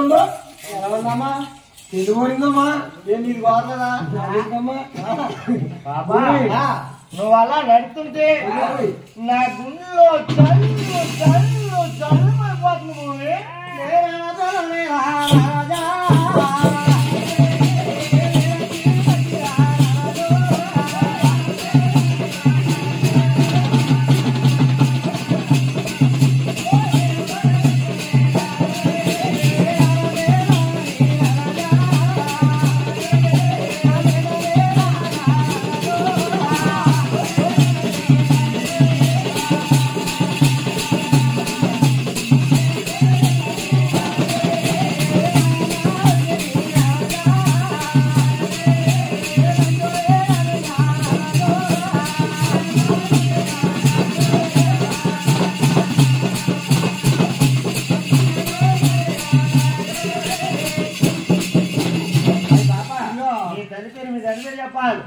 ఉందో ఎలా ఉందమ్మా తెలుగుందమ్మా ఏం నీకు బాగలేదా బాబా నువ్వు అలా నడుతుంటే నా గుండెలో చల్లు చల్లు చల్లు అయిపోతుంది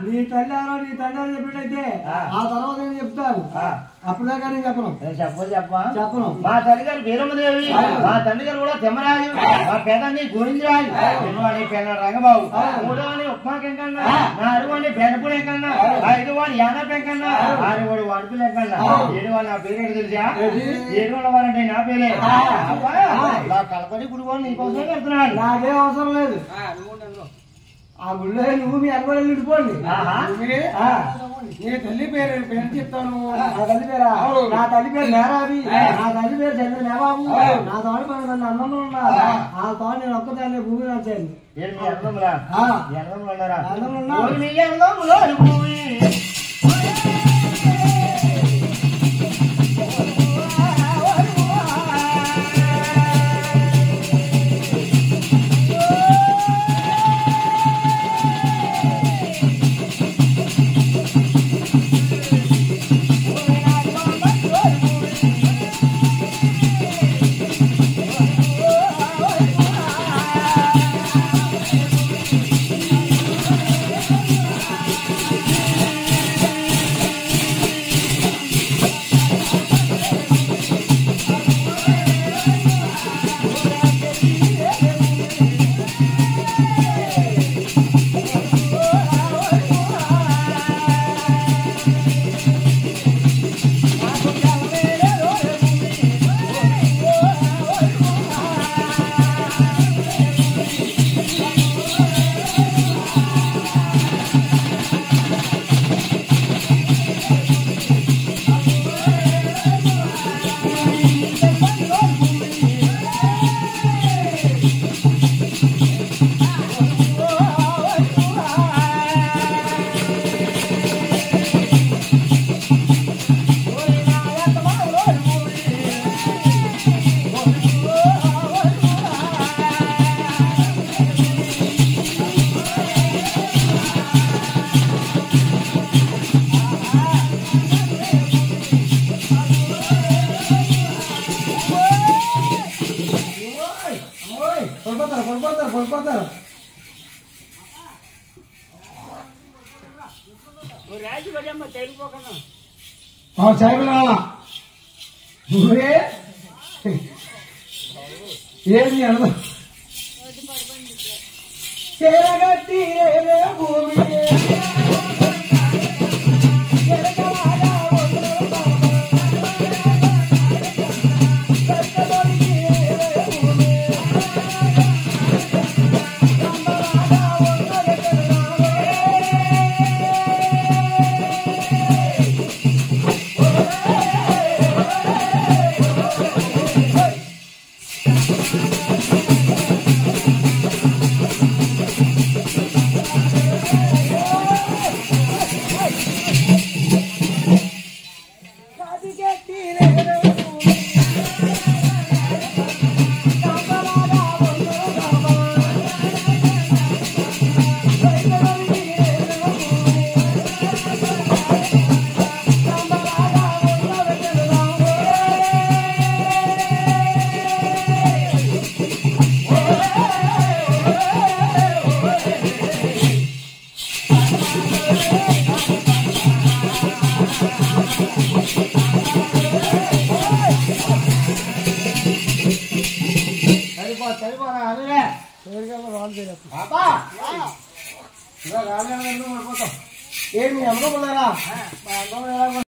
నీ తల్లి నీ తండ్రి చెప్పినట్టయితే ఆ తర్వాత నేను చెప్తాను అప్పుడుదాకా నేను చెప్పను చెప్పను మా తల్లి గారు వీరమ్మదేవి మా తండ్రి గారు కూడా తిమ్మరాజు మా పేదాన్ని గోవిందరాజు రెండోవాడి పేద రంగబాబు మూడోవాడి ఉప్మా పెంకన్నా నాలుగోవాడి బెనపూడి ఎంకన్నా ఐదువాడి యానా పెంకన్నా ఆరువాడి వడుపులు ఎంకన్నా ఏడువాడు నా పేరు తెలుసా ఏడువాళ్ళ వారంటే నా పేరే నా కలపడి గుడివాడు నీకోసమే కడుతున్నాడు నాకేం అవసరం లేదు ఆ గుళ్ళో నువ్వు మీ అనుకోని విడిపోండి నీ తల్లి పేరు చెప్తాను నా తల్లి పేరా నా తల్లి పేరు నేరావి నా తల్లి పేరు చంద్ర నేబాబు నా తోడు మన అన్నములు ఉన్నారు ఆ తోడు నేను ఒక్కదాన్ని భూమి వచ్చాను ఏమి అర్థం చెరగట్టి భూమి అదే ఏమి అమ్మకున్నారా